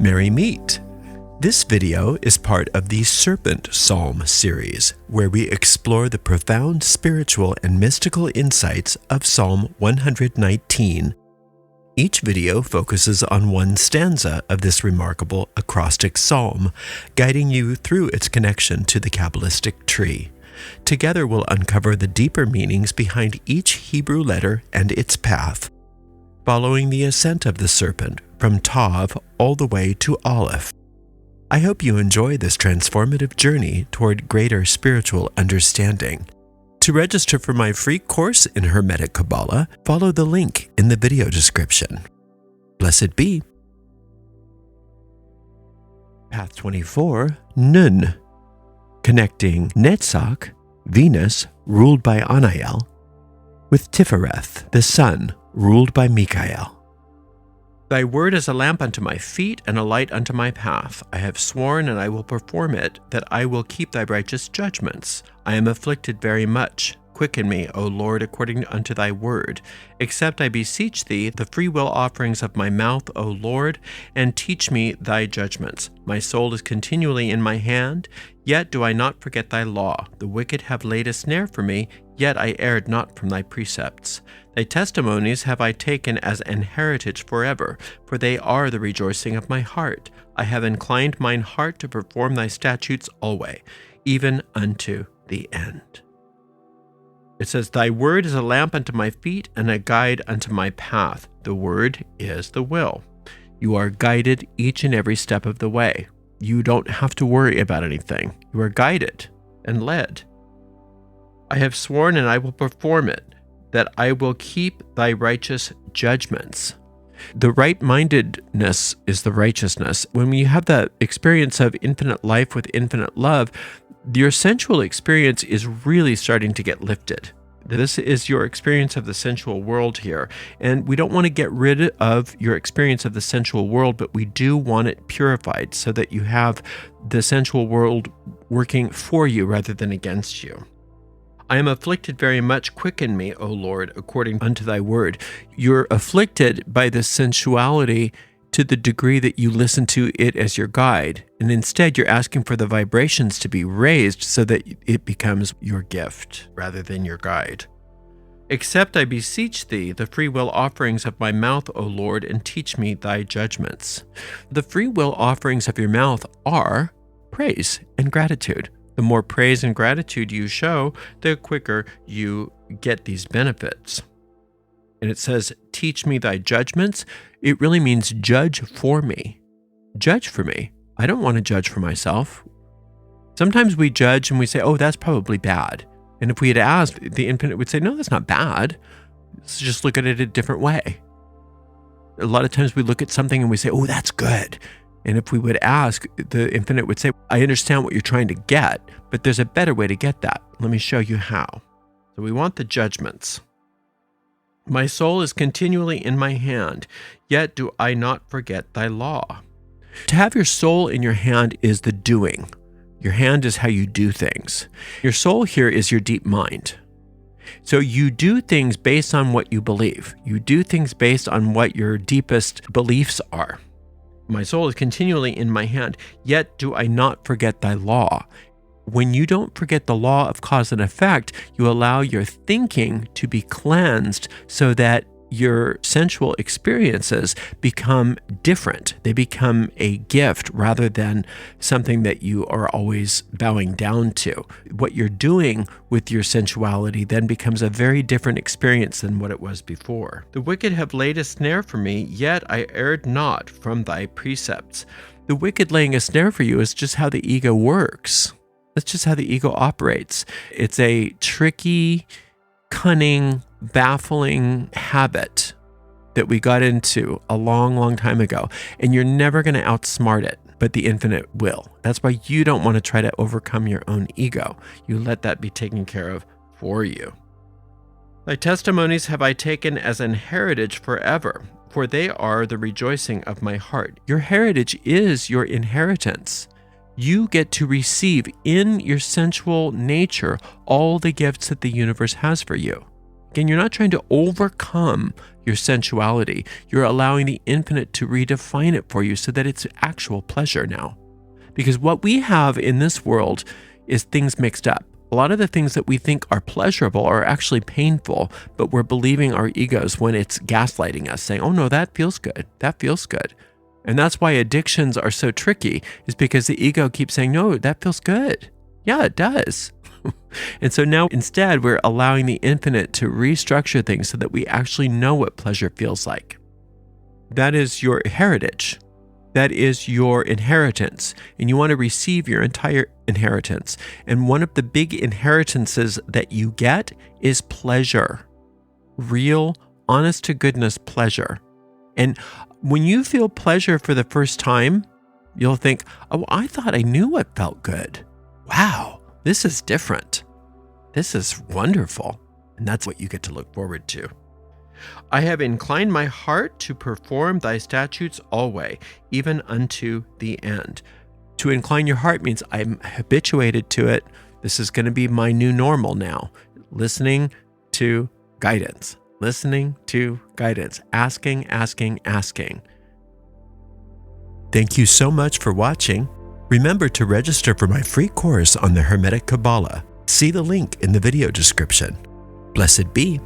Merry Meet! This video is part of the Serpent Psalm series, where we explore the profound spiritual and mystical insights of Psalm 119. Each video focuses on one stanza of this remarkable acrostic psalm, guiding you through its connection to the Qabalistic Tree. Together we'll uncover the deeper meanings behind each Hebrew letter and its path, following the ascent of the serpent from Tav all the way to Aleph. I hope you enjoy this transformative journey toward greater spiritual understanding. To register for my free course in Hermetic Kabbalah, follow the link in the video description. Blessed be. Path 24, Nun. Connecting Netsach, Venus, ruled by Anael, with Tifereth, the sun, ruled by Michael. Thy word is a lamp unto my feet and a light unto my path. I have sworn, and I will perform it, that I will keep thy righteous judgments. I am afflicted very much. Quicken me, O Lord, according unto thy word. Accept, I beseech thee, the freewill offerings of my mouth, O Lord, and teach me thy judgments. My soul is continually in my hand, yet do I not forget thy law. The wicked have laid a snare for me, yet I erred not from thy precepts. Thy testimonies have I taken as an heritage forever, for they are the rejoicing of my heart. I have inclined mine heart to perform thy statutes alway, even unto the end. It says, Thy word is a lamp unto my feet and a guide unto my path. The word is the will. You are guided each and every step of the way. You don't have to worry about anything. You are guided and led. I have sworn, and I will perform it, that I will keep thy righteous judgments. The right-mindedness is the righteousness. When you have that experience of infinite life with infinite love, your sensual experience is really starting to get lifted. This is your experience of the sensual world here. And we don't want to get rid of your experience of the sensual world, but we do want it purified so that you have the sensual world working for you rather than against you. I am afflicted very much. Quicken me, O Lord, according unto thy word. You're afflicted by the sensuality to the degree that you listen to it as your guide. And instead, you're asking for the vibrations to be raised so that it becomes your gift rather than your guide. Accept, I beseech thee, the free will offerings of my mouth, O Lord, and teach me thy judgments. The free will offerings of your mouth are praise and gratitude. The more praise and gratitude you show, the quicker you get these benefits. And it says, teach me thy judgments. It really means judge for me. Judge for me. I don't want to judge for myself. Sometimes we judge and we say, oh, that's probably bad. And if we had asked, the infinite would say, no, that's not bad. Let's just look at it a different way. A lot of times we look at something and we say, oh, that's good. And if we would ask, the infinite would say, I understand what you're trying to get, but there's a better way to get that. Let me show you how. So we want the judgments. My soul is continually in my hand, yet do I not forget thy law. To have your soul in your hand is the doing. Your hand is how you do things. Your soul here is your deep mind. So you do things based on what you believe. You do things based on what your deepest beliefs are. My soul is continually in my hand, yet do I not forget thy law. When you don't forget the law of cause and effect, you allow your thinking to be cleansed so that your sensual experiences become different. They become a gift rather than something that you are always bowing down to. What you're doing with your sensuality then becomes a very different experience than what it was before. The wicked have laid a snare for me, yet I erred not from thy precepts. The wicked laying a snare for you is just how the ego works. That's just how the ego operates. It's a tricky, cunning, baffling habit that we got into a long, long time ago. And you're never going to outsmart it, but the infinite will. That's why you don't want to try to overcome your own ego. You let that be taken care of for you. Thy testimonies have I taken as an heritage forever, for they are the rejoicing of my heart. Your heritage is your inheritance. You get to receive in your sensual nature all the gifts that the universe has for you. Again, you're not trying to overcome your sensuality. You're allowing the infinite to redefine it for you so that it's actual pleasure now. Because what we have in this world is things mixed up. A lot of the things that we think are pleasurable are actually painful, but we're believing our egos when it's gaslighting us, saying, oh no, that feels good. That feels good. And that's why addictions are so tricky, is because the ego keeps saying, no, that feels good. Yeah, it does. And so now instead, we're allowing the infinite to restructure things so that we actually know what pleasure feels like. That is your heritage. That is your inheritance. And you want to receive your entire inheritance. And one of the big inheritances that you get is pleasure. Real, honest to goodness pleasure. And when you feel pleasure for the first time, you'll think, oh, I thought I knew what felt good. Wow. This is different. This is wonderful. And that's what you get to look forward to. I have inclined my heart to perform thy statutes always, even unto the end. To incline your heart means I'm habituated to it. This is going to be my new normal now. Listening to guidance. Listening to guidance. Asking. Thank you so much for watching. Remember to register for my free course on the Hermetic Kabbalah. See the link in the video description. Blessed be.